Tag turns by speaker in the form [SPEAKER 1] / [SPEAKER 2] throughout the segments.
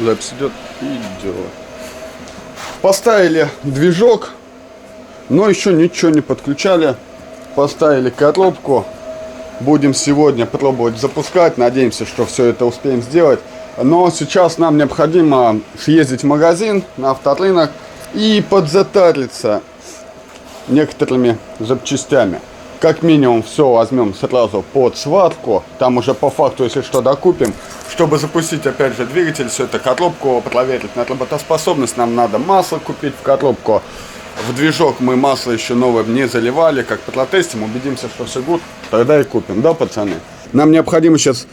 [SPEAKER 1] запись идет. Идет. Поставили движок, но еще ничего не подключали. Поставили коробку. Будем сегодня пробовать запускать. Надеемся, что все это успеем сделать. Но сейчас нам необходимо съездить в магазин, на авторынок и подзатариться некоторыми запчастями. Как минимум все возьмем сразу под сварку. Там уже по факту, если что, докупим. Чтобы запустить опять же двигатель, все это коробку проверить на работоспособность, нам надо масло купить в коробку. В движок мы масло еще новое не заливали. Как протестим, убедимся, что все гуд, тогда и купим, да, пацаны? Нам необходимо сейчас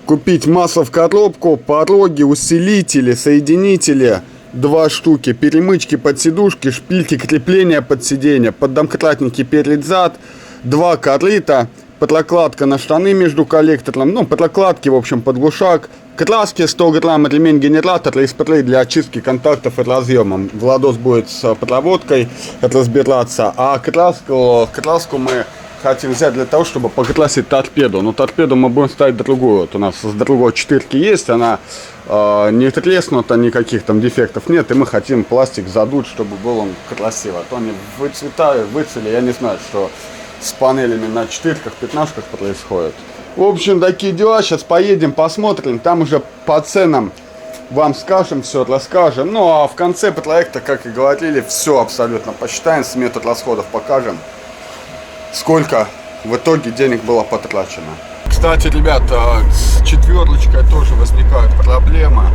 [SPEAKER 1] купить масло в коробку, пороги, усилители, соединители, 2 штуки, перемычки под сидушки, шпильки крепления под сиденье, поддомкратники перед-зад, 2 корыта, подлокладка на штаны между коллектором, ну, подлокладки, в общем, под глушак, краски 100 грамм, ремень генератора и спрей для очистки контактов и разъемом. Владос будет с проводкой разбираться, а краску мы хотим взять для того, чтобы покрасить торпеду. Но торпеду мы будем ставить другую. Вот у нас с другой 4-ки есть, она не треснута, никаких там дефектов нет. И мы хотим пластик задуть, чтобы был он красиво. А то они выцвели, я не знаю, что с панелями на 4-ках, 15-ках происходит. В общем, такие дела. Сейчас поедем, посмотрим. Там уже по ценам вам скажем, все расскажем. Ну а в конце проекта, как и говорили, все абсолютно посчитаем, смету расходов покажем. Сколько в итоге денег было потрачено. Кстати, ребята, с 4-кой тоже возникает проблема.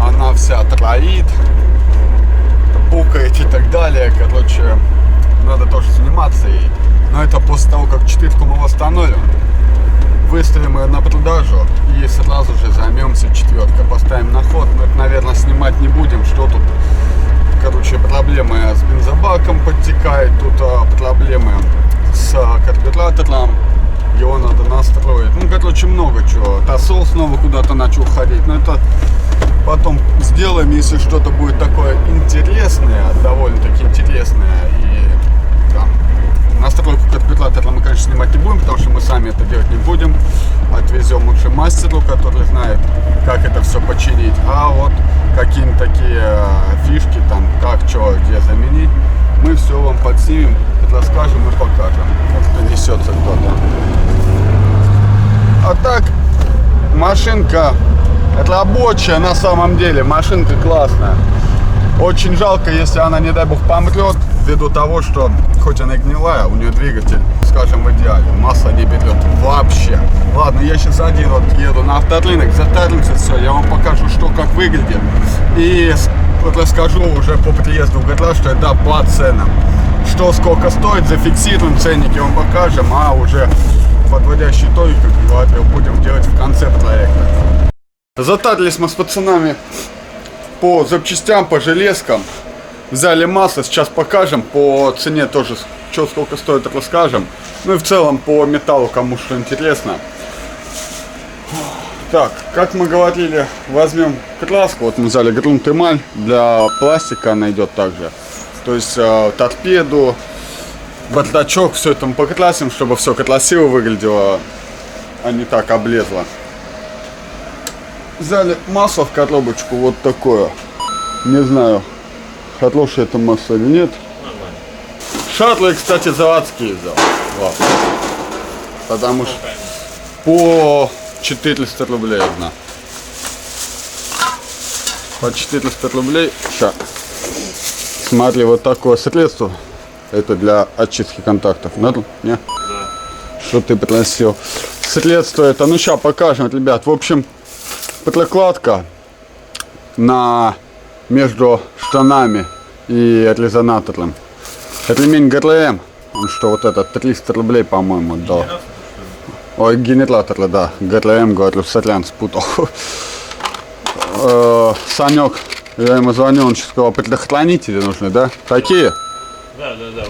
[SPEAKER 1] Она вся троит, пукает и так далее. Короче, надо тоже заниматься ей. Но это после того, как 4-ку мы восстановим, выставим ее на продажу и сразу же займемся 4-кой. Поставим на ход. Но это, наверное, снимать не будем. Что тут? Короче, проблемы с бензобаком подтекает. Тут проблемы с карбюратором, его надо настроить. Ну, короче, много чего. Тосол снова куда-то начал ходить. Но это потом сделаем, если что-то будет такое интересное, довольно-таки интересное. И там, настройку карбюратора мы, конечно, снимать не будем, потому что мы сами это делать не будем. Отвезем лучше мастеру, который знает, как это все починить. А вот какие-то такие фишки, там, как, что, где заменить, мы все вам подснимем, расскажем и покажем. Вот несется кто-то. А так, машинка рабочая на самом деле, машинка классная. Очень жалко, если она, не дай бог, помрет, ввиду того, что, хоть она и гнилая, у нее двигатель, скажем, в идеале, масло не берет вообще. Ладно, я сейчас один вот еду на авторынок, затаримся, все, я вам покажу, что как выглядит. И вот расскажу уже по приезду в гараж, что это по ценам. Что сколько стоит, зафиксируем, ценники вам покажем, а уже подводящий итоги, как говорил, будем делать в конце проекта. Затарились мы с пацанами по запчастям, по железкам. Взяли масло, сейчас покажем, по цене тоже, что сколько стоит, расскажем. Ну и в целом по металлу, кому что интересно. Так, как мы говорили, возьмем краску. Вот мы взяли грунт эмаль, для пластика она идет также. То есть торпеду, бардачок, все это мы покрасим, чтобы все красиво выглядело, а не так облезло. Взяли масло в коробочку вот такое. Не знаю, хорошее это масло или нет. Шатлы, кстати, заводские взял. Вот. Потому что по 400 рублей одна. По 400 рублей. Сейчас. Смотри, вот такое средство. Это для очистки контактов. Надо? Нет? Да. Что ты приносил? Средство это, ну сейчас покажем, ребят. В общем, прокладка на между штанами и резонатором. Ремень ГРМ. Он что, вот этот 300 рублей, по-моему, дал. Ой, генератор, да. ГРМ, говорю, сорян, спутал. Санек. Я ему звоню, он сейчас сказал, предохранители нужны, да? Такие?
[SPEAKER 2] Да, ладно.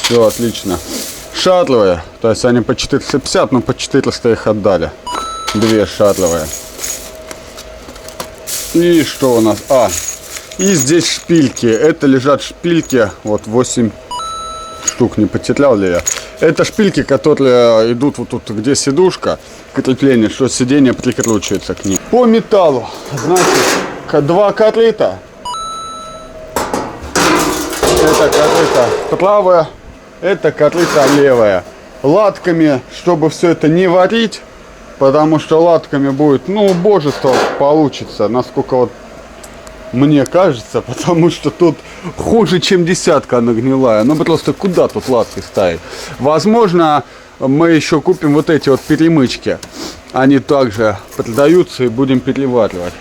[SPEAKER 1] Все, отлично. Шатловые, то есть они по 450, но по 400 их отдали. 2 шатловые. И что у нас? И здесь шпильки. Это лежат шпильки, вот 8 штук, не потерял ли я. Это шпильки, которые идут вот тут, где сидушка, крепление, что сиденье прикручивается к ним. По металлу, значит, два котлета. Это котлета правая, это котлета левая. Латками, чтобы все это не варить, потому что латками будет, ну, убожество получится, насколько вот мне кажется, потому что тут хуже, чем десятка она гнилая. Ну, просто куда тут латки ставить? Возможно, мы еще купим вот эти вот перемычки. Они также продаются и будем переваривать.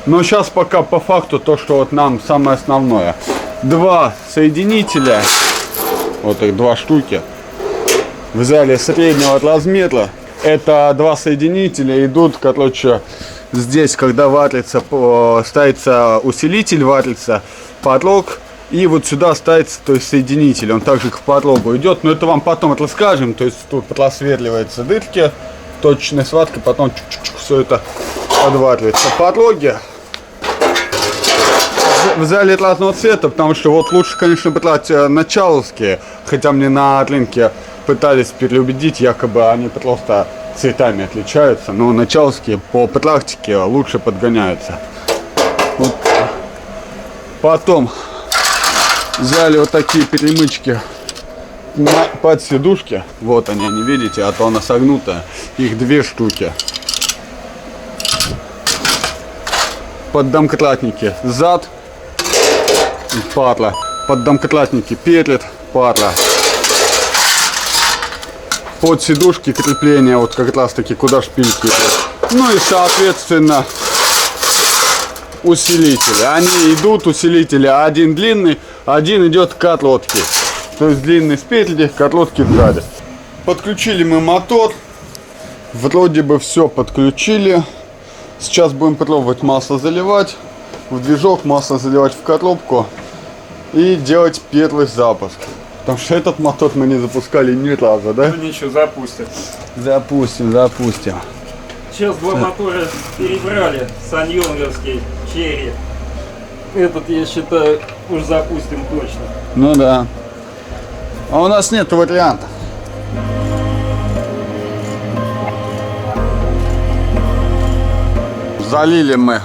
[SPEAKER 1] Но сейчас пока по факту то, что вот нам самое основное. Два соединителя, вот их два штуки, взяли среднего размера. Это два соединителя идут, короче, здесь, когда варится, ставится усилитель, варится подлог, и вот сюда ставится, то есть, соединитель. Он также к подлогу идет, но это вам потом расскажем. То есть тут просверливаются дырки, точечной сваркой, потом чук-чук-чук все это подваривается. Подлоги взяли разного цвета, потому что вот лучше, конечно, брать началовские, хотя мне на рынке пытались переубедить, якобы они просто цветами отличаются, но началовские по практике лучше подгоняются. Вот. Потом взяли вот такие перемычки под сидушки, вот они, видите, а то она согнутая, их две штуки. Под домкратники зад, пара, под домкратники перед, пара. Под сидушки крепления, вот как раз таки, куда шпильки идут. Ну и соответственно усилители. Они идут, усилители, один длинный, один идет короткий. То есть длинный спереди, короткий сзади. Подключили мы мотор. Вроде бы все подключили. Сейчас будем пробовать масло заливать в движок, масло заливать в коробку и делать первый запуск. Потому что этот мотор мы не запускали ни разу, да?
[SPEAKER 2] Ну ничего, запустим.
[SPEAKER 1] Запустим.
[SPEAKER 2] Сейчас два мотора перебрали. Саньонговский, Черри. Этот, я считаю, уж запустим точно.
[SPEAKER 1] Ну да. А у нас нет вариантов. Залили мы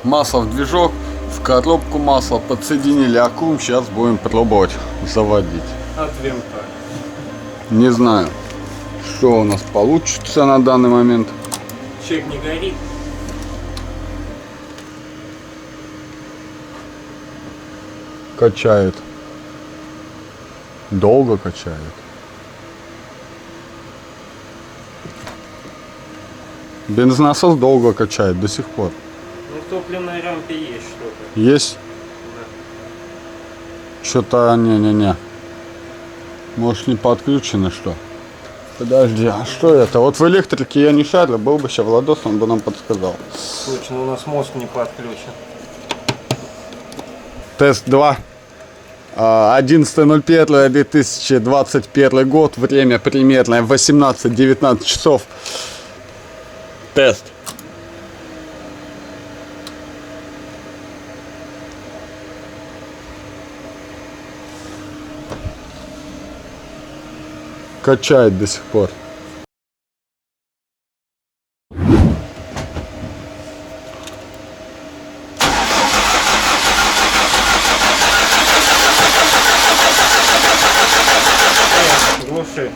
[SPEAKER 1] масло в движок, в коробку масло, подсоединили аккум, сейчас будем пробовать заводить.
[SPEAKER 2] От винта.
[SPEAKER 1] Не знаю, что у нас получится на данный момент.
[SPEAKER 2] Чек не горит.
[SPEAKER 1] Качает. Долго качает. Бензонасос долго качает до сих пор.
[SPEAKER 2] Ну, в топливной рампе есть что-то.
[SPEAKER 1] Есть?
[SPEAKER 2] Да.
[SPEAKER 1] Что-то не-не-не. Может, не подключено что? Подожди, а что это? Вот в электрике я не шарю, был бы сейчас Владос, он бы нам подсказал.
[SPEAKER 2] Точно, у нас мозг не подключен.
[SPEAKER 1] Тест 2. 11.01.2021 год. Время примерно 18-19 часов. Тест. Качает до сих пор.
[SPEAKER 2] Глуши.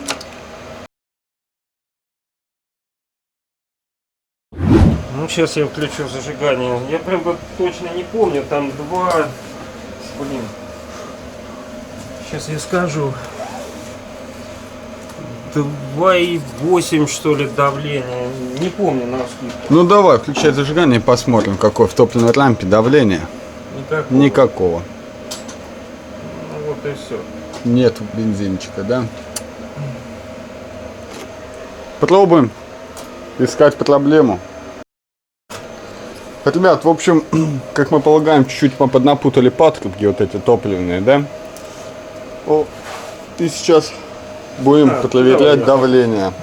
[SPEAKER 2] Ну, сейчас я включу зажигание. Я прям точно не помню. Там два... Блин. Сейчас я скажу. 2,8 что ли давление. Не помню на вскидку.
[SPEAKER 1] Ну давай, включай зажигание и посмотрим, какое в топливной лампе давление.
[SPEAKER 2] Никакого.
[SPEAKER 1] Никакого.
[SPEAKER 2] Ну вот и все.
[SPEAKER 1] Нет бензинчика, да? Попробуем искать проблему. Ребят, в общем, как мы полагаем, чуть-чуть мы поднапутали патрубки вот эти топливные, да? О, и сейчас будем проверять давление.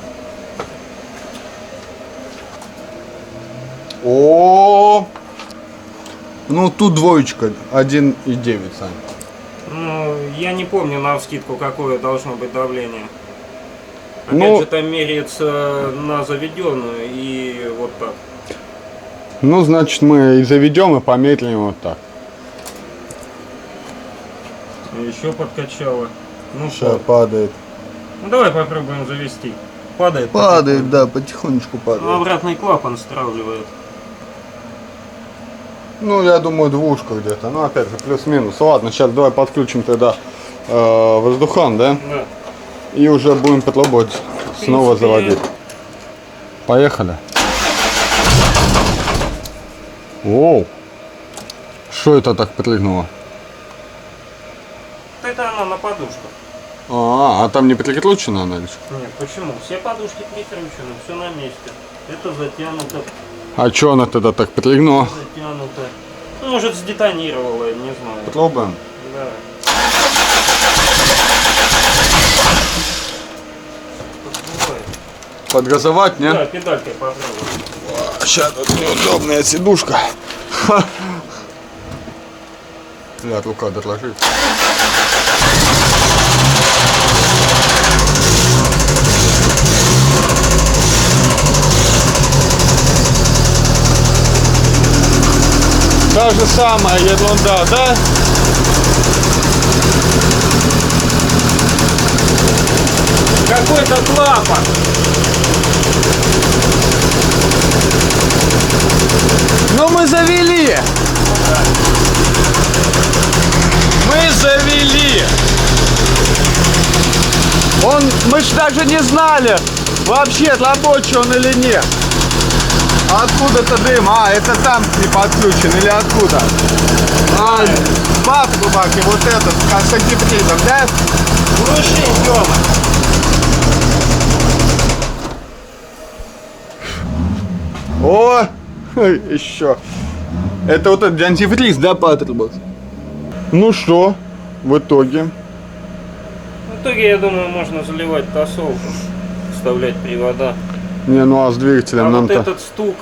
[SPEAKER 1] О, ну тут двоечка, 1,9, Сань.
[SPEAKER 2] Ну, я не помню навскидку, какое должно быть давление. Опять
[SPEAKER 1] Ну,
[SPEAKER 2] же, там меряется на заведенную и вот так.
[SPEAKER 1] Ну, значит, мы и заведем, и помедлим вот так.
[SPEAKER 2] Еще подкачало. Ну
[SPEAKER 1] Сейчас
[SPEAKER 2] что?
[SPEAKER 1] падает.
[SPEAKER 2] Ну давай попробуем завести. Падает.
[SPEAKER 1] Падает, да, потихонечку
[SPEAKER 2] Ну,
[SPEAKER 1] падает.
[SPEAKER 2] обратный клапан стравливает.
[SPEAKER 1] Ну, я думаю, двушка где-то. Ну, опять же, плюс-минус. Ладно, сейчас давай подключим тогда воздухан, да?
[SPEAKER 2] Да.
[SPEAKER 1] И уже будем пробовать снова
[SPEAKER 2] принципе,
[SPEAKER 1] заводить. Поехали. Воу. Что это так прыгнуло?
[SPEAKER 2] Это она на подушках.
[SPEAKER 1] А там не прикручена она или что?
[SPEAKER 2] Нет, почему? Все подушки прикручены, все на месте. Это затянуто,
[SPEAKER 1] А что она тогда так прыгнула?
[SPEAKER 2] затянуто. Ну, может, сдетонировало, не знаю.
[SPEAKER 1] Попробуем.
[SPEAKER 2] Да. Бывает.
[SPEAKER 1] Подгазовать, не?
[SPEAKER 2] Да, педалькой попробуем.
[SPEAKER 1] Сейчас тут неудобная сидушка. Бля, рука доложит. Та же самая ерунда, да?
[SPEAKER 2] Какой-то клапан.
[SPEAKER 1] Ну мы завели! Мы завели! Мы ж даже не знали, вообще рабочий он или нет. Откуда-то дым? А, это там не подключен или откуда? А, патрубок и вот этот с антипризом, да?
[SPEAKER 2] Глуши, Тёма.
[SPEAKER 1] О, еще. Это вот этот антифриз, да, патрубок? Ну что, в итоге?
[SPEAKER 2] В итоге, я думаю, можно заливать тосолку, вставлять привода.
[SPEAKER 1] Не, ну а с двигателем
[SPEAKER 2] А вот
[SPEAKER 1] нам-то...
[SPEAKER 2] этот стук,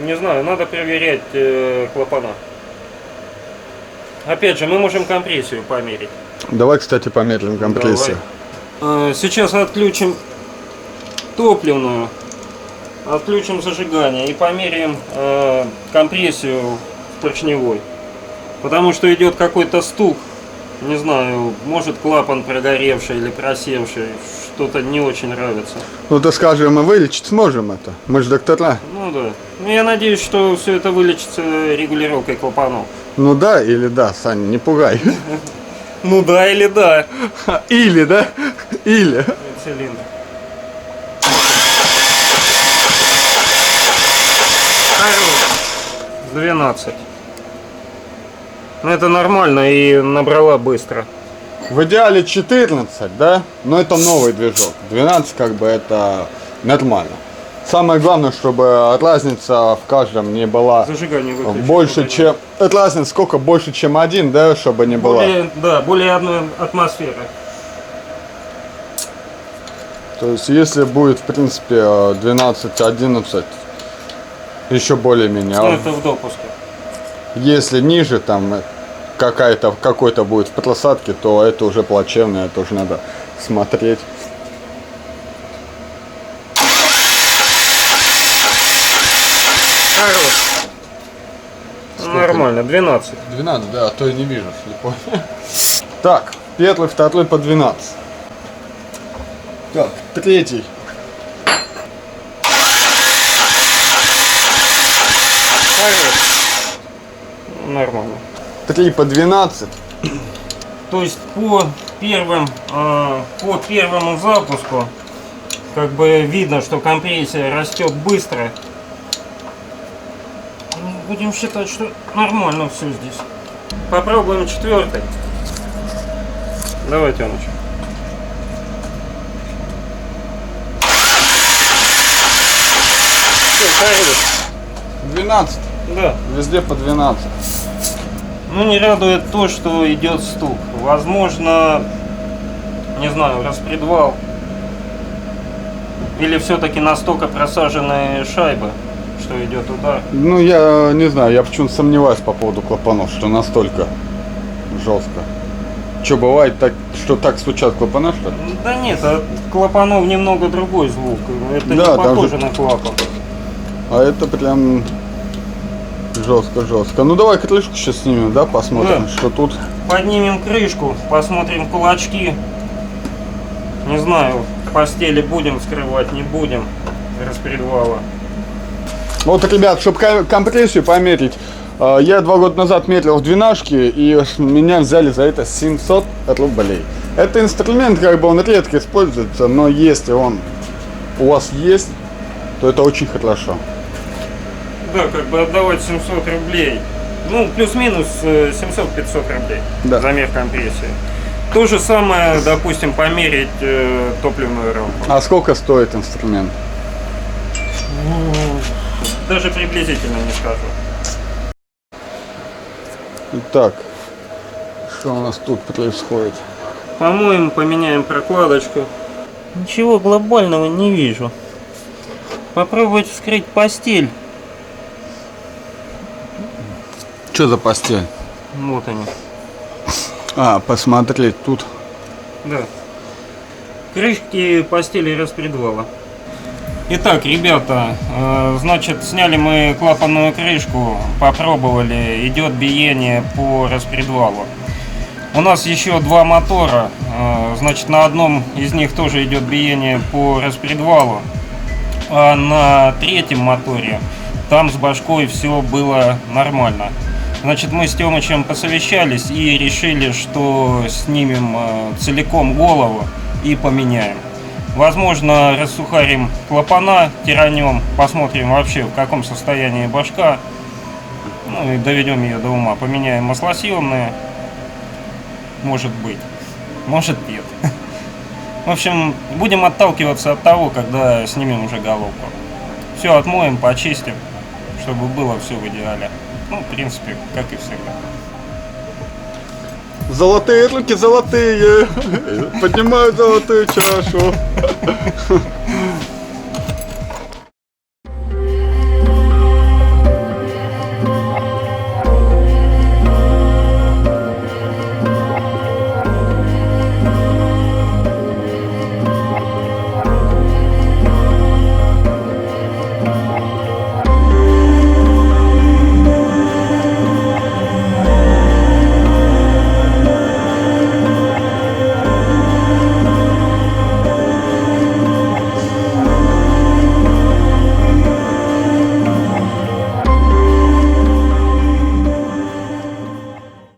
[SPEAKER 2] не знаю, надо проверять клапана. Опять же, мы можем компрессию померить.
[SPEAKER 1] Давай, кстати, помедлим компрессию.
[SPEAKER 2] Давай. Сейчас отключим топливную, отключим зажигание и померяем компрессию в поршневой. Потому что идет какой-то стук, не знаю, может клапан прогоревший или просевший, что-то не очень нравится.
[SPEAKER 1] Ну ты скажи, мы вылечить сможем это? Мы же доктора.
[SPEAKER 2] Ну да. Ну, я надеюсь, что все это вылечится регулировкой клапанов.
[SPEAKER 1] Ну да или да, Саня, не пугай.
[SPEAKER 2] Ну да или да.
[SPEAKER 1] Или, да? Или.
[SPEAKER 2] Цилиндр. Хорош. 12. Ну это нормально и набрала быстро.
[SPEAKER 1] В идеале 14, да? Но это новый движок. 12 как бы это нормально. Самое главное, чтобы разница в каждом не была
[SPEAKER 2] Зажигание выключить.
[SPEAKER 1] больше, чем... Разница сколько? Больше, чем один, да? Чтобы не было...
[SPEAKER 2] Более одной атмосферы.
[SPEAKER 1] То есть, если будет, в принципе, 12-11, еще более-менее.
[SPEAKER 2] Ну
[SPEAKER 1] А
[SPEAKER 2] это в допуске.
[SPEAKER 1] если ниже, там, какой-то будет в просадке, то это уже плачевно, это уже надо смотреть.
[SPEAKER 2] Хорош. Нормально, 12.
[SPEAKER 1] 12, да, а то я не вижу слепой. Так, петлы второй по 12. Так, третий.
[SPEAKER 2] Хорош. Нормально.
[SPEAKER 1] 3 по 12.
[SPEAKER 2] То есть по первому запуску как бы видно, что компрессия растет быстро. Будем считать, что нормально все здесь. Попробуем 4-й. Давай, Тёныч. Всё, хорош.
[SPEAKER 1] 12.
[SPEAKER 2] Да.
[SPEAKER 1] Везде по 12.
[SPEAKER 2] Ну, не радует то, что идет стук. Возможно, не знаю, распредвал. Или все-таки настолько просаженные шайбы, что идет удар.
[SPEAKER 1] Ну, я не знаю, я почему-то сомневаюсь по поводу клапанов, что настолько жестко. Что, бывает так, что так стучат клапана, что ли?
[SPEAKER 2] Да нет, от клапанов немного другой звук. Это
[SPEAKER 1] Да,
[SPEAKER 2] не
[SPEAKER 1] там
[SPEAKER 2] похоже
[SPEAKER 1] же-
[SPEAKER 2] на клапан.
[SPEAKER 1] А это прям жестко. Ну давай крышку сейчас снимем, да, посмотрим,
[SPEAKER 2] Да.
[SPEAKER 1] что тут.
[SPEAKER 2] Поднимем крышку, посмотрим кулачки. Не знаю, постели будем вскрывать, не будем. Распредвала.
[SPEAKER 1] Вот, ребят, чтобы компрессию померить, я 2 года назад мерил в двенашке, и меня взяли за это 700 рублей. Это инструмент, как бы он редко используется, но если он у вас есть, то это очень хорошо.
[SPEAKER 2] Да, как бы отдавать 700 рублей. Ну, плюс-минус 700-500 рублей.
[SPEAKER 1] Да.
[SPEAKER 2] Замер компрессии. То же самое, допустим, померить топливную рампу.
[SPEAKER 1] А сколько стоит инструмент?
[SPEAKER 2] Даже приблизительно не скажу.
[SPEAKER 1] Итак, что у нас тут происходит?
[SPEAKER 2] Помоем, поменяем прокладочку. Ничего глобального не вижу. Попробовать вскрыть постель.
[SPEAKER 1] Что за постель?
[SPEAKER 2] Вот они.
[SPEAKER 1] А, посмотреть тут.
[SPEAKER 2] Да. Крышки постели распредвала. Итак, ребята, значит, сняли мы клапанную крышку, попробовали, идет биение по распредвалу. У нас еще 2 мотора, значит, на одном из них тоже идет биение по распредвалу, а на 3-м моторе там с башкой все было нормально. Значит, мы с Тёмычем посовещались и решили, что снимем целиком голову и поменяем. Возможно, рассухарим клапана, тиранем, посмотрим вообще, в каком состоянии башка. Ну и доведем ее до ума. Поменяем маслосъемные. Может быть. Может нет. В общем, будем отталкиваться от того, когда снимем уже головку. Все отмоем, почистим, чтобы было все в идеале. Ну, в принципе, как и всегда.
[SPEAKER 1] Золотые руки, золотые, поднимают золотую чашу.